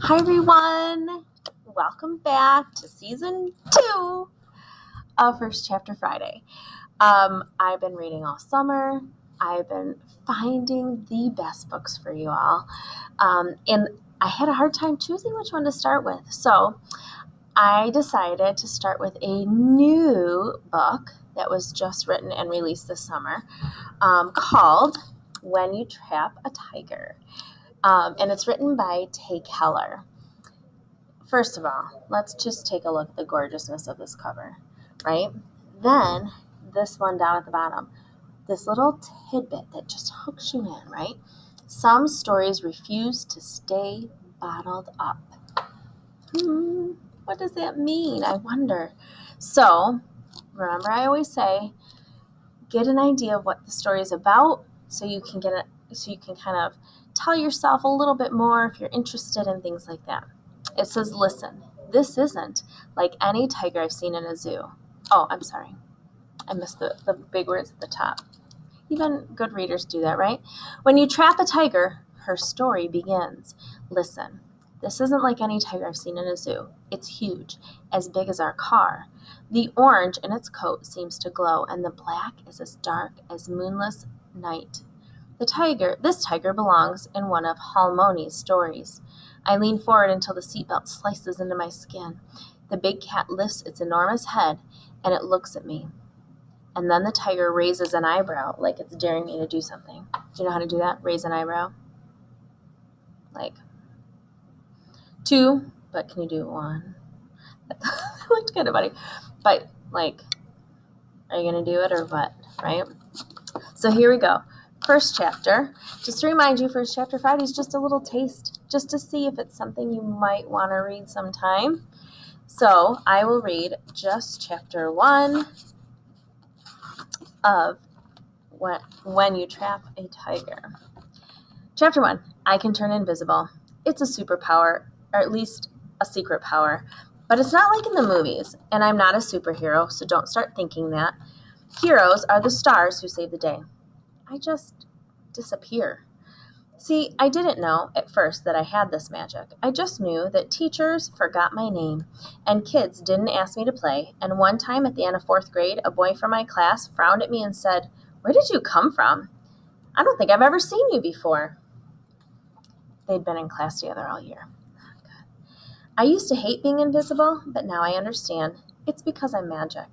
Hi everyone! Welcome back to season 2 of First Chapter Friday. I've been reading all summer. I've been finding the best books for you all. And I had a hard time choosing which one to start with. So I decided to start with a new book that was just written and released this summer called When You Trap a Tiger. And it's written by Tay Keller. First of all, let's just take a look at the gorgeousness of this cover, right? Then this one down at the bottom, this little tidbit that just hooks you in, right? Some stories refuse to stay bottled up. What does that mean? I wonder. So, remember I always say, get an idea of what the story is about so you can kind of tell yourself a little bit more if you're interested in things like that. It says, listen, this isn't like any tiger I've seen in a zoo. Oh, I'm sorry. I missed the big words at the top. Even good readers do that, right? When you trap a tiger, her story begins. Listen, this isn't like any tiger I've seen in a zoo. It's huge, as big as our car. The orange in its coat seems to glow, and the black is as dark as moonless night. This tiger belongs in one of Halmoni's stories. I lean forward until the seatbelt slices into my skin. The big cat lifts its enormous head, and it looks at me. And then the tiger raises an eyebrow, like it's daring me to do something. Do you know how to do that? Raise an eyebrow? Like 2, but can you do 1? That looked kind of funny. But, are you going to do it or what, right? So here we go. First chapter. Just to remind you, First Chapter Friday is just a little taste, just to see if it's something you might want to read sometime. So I will read just chapter 1 of When You Trap a Tiger. Chapter 1, I can turn invisible. It's a superpower, or at least a secret power. But it's not like in the movies, and I'm not a superhero, so don't start thinking that. Heroes are the stars who save the day. I just disappear. See, I didn't know at first that I had this magic. I just knew that teachers forgot my name, and kids didn't ask me to play, and one time at the end of 4th grade, a boy from my class frowned at me and said, "Where did you come from? I don't think I've ever seen you before." They'd been in class together all year. I used to hate being invisible, but now I understand. It's because I'm magic.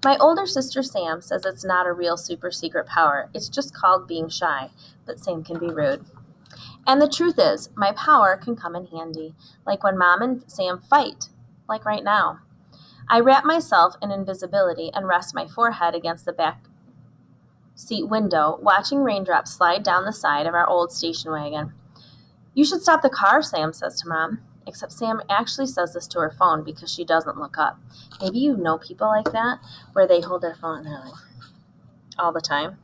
My older sister Sam says it's not a real super secret power. It's just called being shy, but Sam can be rude. And the truth is, my power can come in handy, like when Mom and Sam fight, like right now. I wrap myself in invisibility and rest my forehead against the back seat window, watching raindrops slide down the side of our old station wagon. You should stop the car, Sam says to Mom. Except Sam actually says this to her phone because she doesn't look up. Maybe you know people like that, where they hold their phone all the time.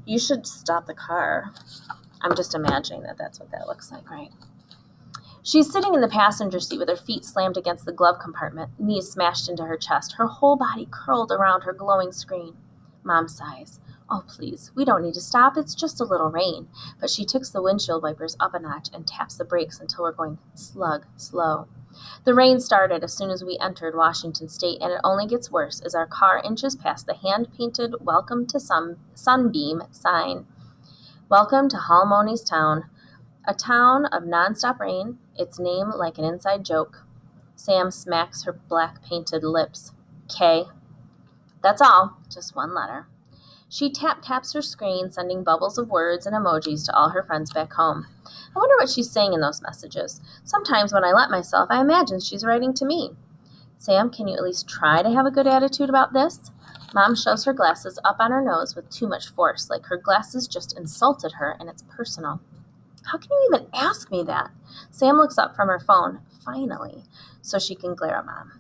You should stop the car. I'm just imagining that that's what that looks like, right? She's sitting in the passenger seat with her feet slammed against the glove compartment, knees smashed into her chest, her whole body curled around her glowing screen. Mom sighs. Oh, please, we don't need to stop. It's just a little rain. But she ticks the windshield wipers up a notch and taps the brakes until we're going slow. The rain started as soon as we entered Washington State, and it only gets worse as our car inches past the hand-painted Welcome to Sunbeam sign. Welcome to Halmoni's town, a town of nonstop rain, its name like an inside joke. Sam smacks her black-painted lips. K. That's all, just one letter. She taps her screen, sending bubbles of words and emojis to all her friends back home. I wonder what she's saying in those messages. Sometimes when I let myself, I imagine she's writing to me. Sam, can you at least try to have a good attitude about this? Mom shoves her glasses up on her nose with too much force, like her glasses just insulted her and it's personal. How can you even ask me that? Sam looks up from her phone, finally, so she can glare at Mom.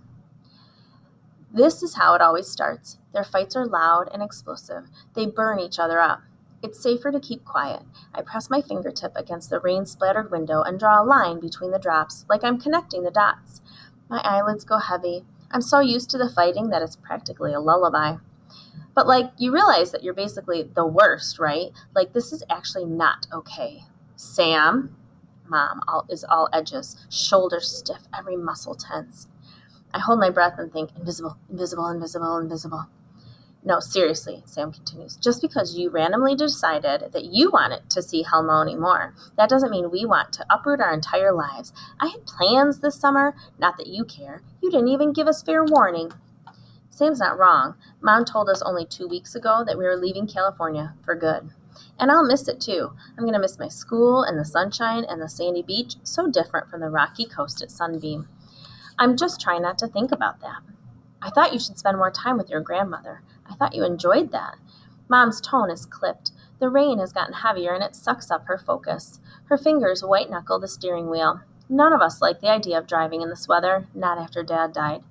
This is how it always starts. Their fights are loud and explosive. They burn each other up. It's safer to keep quiet. I press my fingertip against the rain-splattered window and draw a line between the drops, like I'm connecting the dots. My eyelids go heavy. I'm so used to the fighting that it's practically a lullaby. But, you realize that you're basically the worst, right? This is actually not okay. Sam, Mom is all edges, shoulders stiff, every muscle tense. I hold my breath and think, invisible, invisible, invisible, invisible. No, seriously, Sam continues, just because you randomly decided that you wanted to see Halmoni more, that doesn't mean we want to uproot our entire lives. I had plans this summer, not that you care. You didn't even give us fair warning. Sam's not wrong. Mom told us only 2 weeks ago that we were leaving California for good. And I'll miss it too. I'm going to miss my school and the sunshine and the sandy beach, so different from the rocky coast at Sunbeam. I'm just trying not to think about that. I thought you should spend more time with your grandmother. I thought you enjoyed that. Mom's tone is clipped. The rain has gotten heavier and it sucks up her focus. Her fingers white-knuckle the steering wheel. None of us like the idea of driving in this weather, not after Dad died.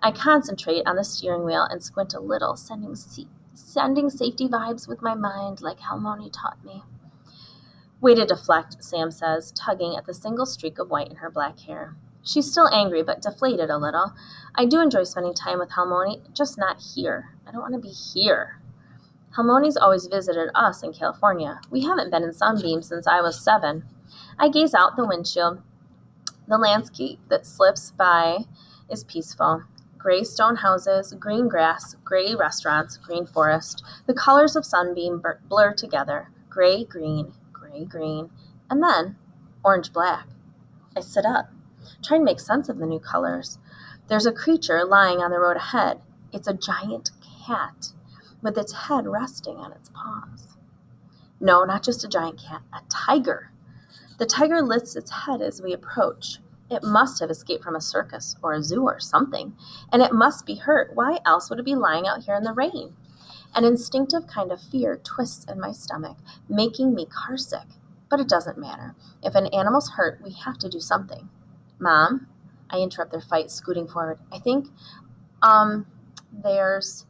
I concentrate on the steering wheel and squint a little, sending safety vibes with my mind like Halmoni taught me. Way to deflect, Sam says, tugging at the single streak of white in her black hair. She's still angry, but deflated a little. I do enjoy spending time with Halmoni, just not here. I don't want to be here. Halmoni's always visited us in California. We haven't been in Sunbeam since I was 7. I gaze out the windshield. The landscape that slips by is peaceful. Gray stone houses, green grass, gray restaurants, green forest. The colors of Sunbeam blur together. Gray, green, and then orange-black. I sit up, trying to make sense of the new colors. There's a creature lying on the road ahead. It's a giant cat, with its head resting on its paws. No, not just a giant cat, a tiger. The tiger lifts its head as we approach. It must have escaped from a circus or a zoo or something, and it must be hurt. Why else would it be lying out here in the rain? An instinctive kind of fear twists in my stomach, making me carsick. But it doesn't matter. If an animal's hurt, we have to do something. Mom, I interrupt their fight, scooting forward. I think, there's...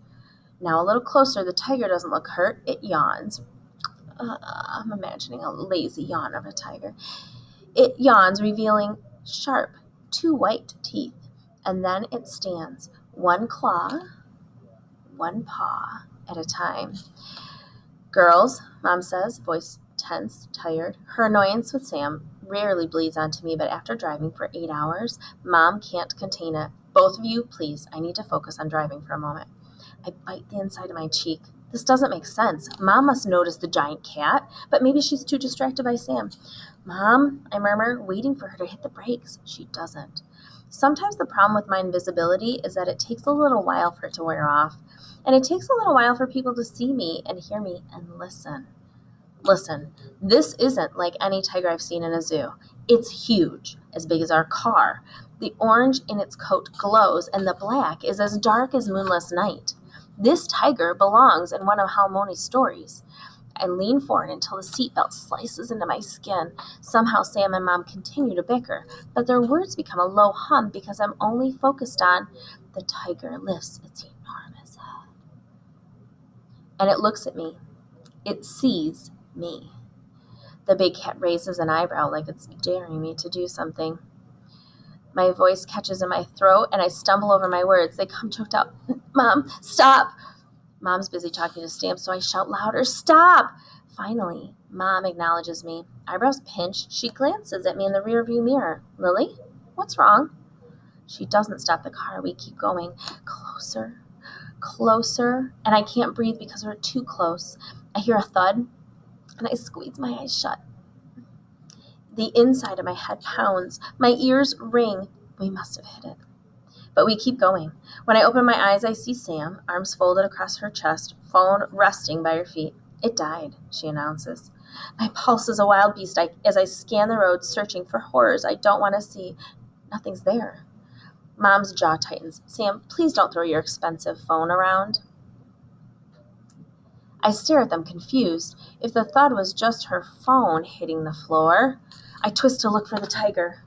Now a little closer, the tiger doesn't look hurt. It yawns. I'm imagining a lazy yawn of a tiger. It yawns, revealing sharp, 2 white teeth. And then it stands, one claw, one paw at a time. Girls, Mom says, voice tense, tired. Her annoyance with Sam rarely bleeds onto me, but after driving for 8 hours, Mom can't contain it. Both of you, please, I need to focus on driving for a moment. I bite the inside of my cheek. This doesn't make sense. Mom must notice the giant cat, but maybe she's too distracted by Sam. Mom, I murmur, waiting for her to hit the brakes. She doesn't. Sometimes the problem with my invisibility is that it takes a little while for it to wear off, and it takes a little while for people to see me and hear me and listen. Listen, this isn't like any tiger I've seen in a zoo. It's huge, as big as our car. The orange in its coat glows, and the black is as dark as moonless night. This tiger belongs in one of Halmoni's stories. I lean forward until the seatbelt slices into my skin. Somehow Sam and Mom continue to bicker, but their words become a low hum because I'm only focused on the tiger lifts its enormous head. And it looks at me. It sees me. The big cat raises an eyebrow like it's daring me to do something. My voice catches in my throat, and I stumble over my words. They come choked out. Mom, stop! Mom's busy talking to Sam, so I shout louder, stop! Finally, Mom acknowledges me. Eyebrows pinched, she glances at me in the rearview mirror. Lily, what's wrong? She doesn't stop the car. We keep going. Closer, closer, and I can't breathe because we're too close. I hear a thud, and I squeeze my eyes shut. The inside of my head pounds. My ears ring. We must have hit it. But we keep going. When I open my eyes, I see Sam, arms folded across her chest, phone resting by her feet. It died, she announces. My pulse is a wild beast as I scan the road, searching for horrors I don't want to see. Nothing's there. Mom's jaw tightens. Sam, please don't throw your expensive phone around. I stare at them confused. If the thud was just her phone hitting the floor, I twist to look for the tiger.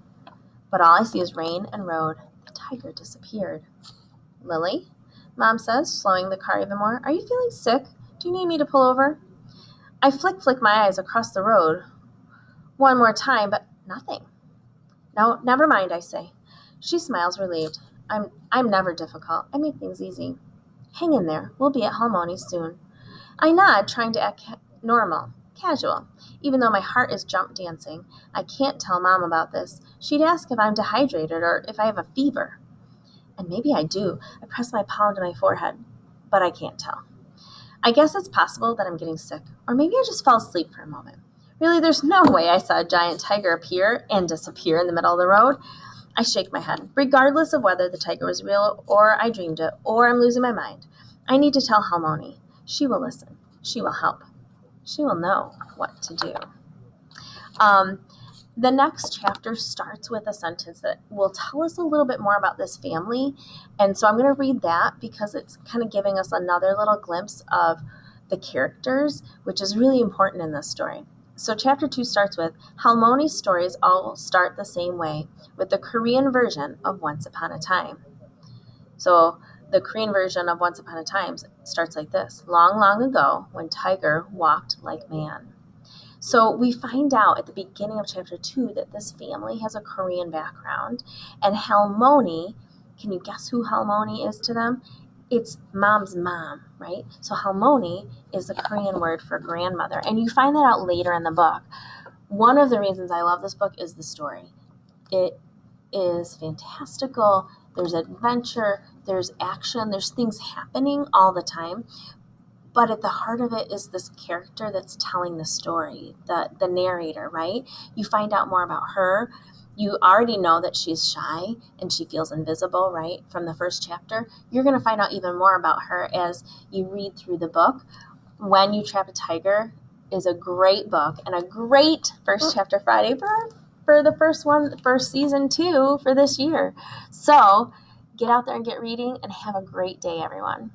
But all I see is rain and road. The tiger disappeared. Lily, Mom says, slowing the car even more. Are you feeling sick? Do you need me to pull over? I flick my eyes across the road one more time, but nothing. No, never mind, I say. She smiles relieved. I'm never difficult. I make things easy. Hang in there. We'll be at Halmoni soon. I nod, trying to act normal. Casual. Even though my heart is jump dancing, I can't tell Mom about this. She'd ask if I'm dehydrated or if I have a fever. And maybe I do. I press my palm to my forehead, but I can't tell. I guess it's possible that I'm getting sick, or maybe I just fell asleep for a moment. Really, there's no way I saw a giant tiger appear and disappear in the middle of the road. I shake my head, regardless of whether the tiger was real or I dreamed it or I'm losing my mind. I need to tell Halmoni. She will listen. She will help. She will know what to do. The next chapter starts with a sentence that will tell us a little bit more about this family. And so I'm going to read that because it's kind of giving us another little glimpse of the characters, which is really important in this story. So chapter 2 starts with, Halmoni's stories all start the same way, with the Korean version of Once Upon a Time. So the Korean version of Once Upon a Time starts like this. Long, long ago, when Tiger walked like man. So we find out at the beginning of chapter 2 that this family has a Korean background. And Halmoni, can you guess who Halmoni is to them? It's Mom's mom, right? So Halmoni is the Korean word for grandmother. And you find that out later in the book. One of the reasons I love this book is the story. It is fantastical. There's adventure, there's action, there's things happening all the time. But at the heart of it is this character that's telling the story, the narrator, right? You find out more about her. You already know that she's shy and she feels invisible, right? From the first chapter. You're going to find out even more about her as you read through the book. When You Trap a Tiger is a great book and a great first chapter Friday for the first season 2 for this year. So get out there and get reading and have a great day, everyone.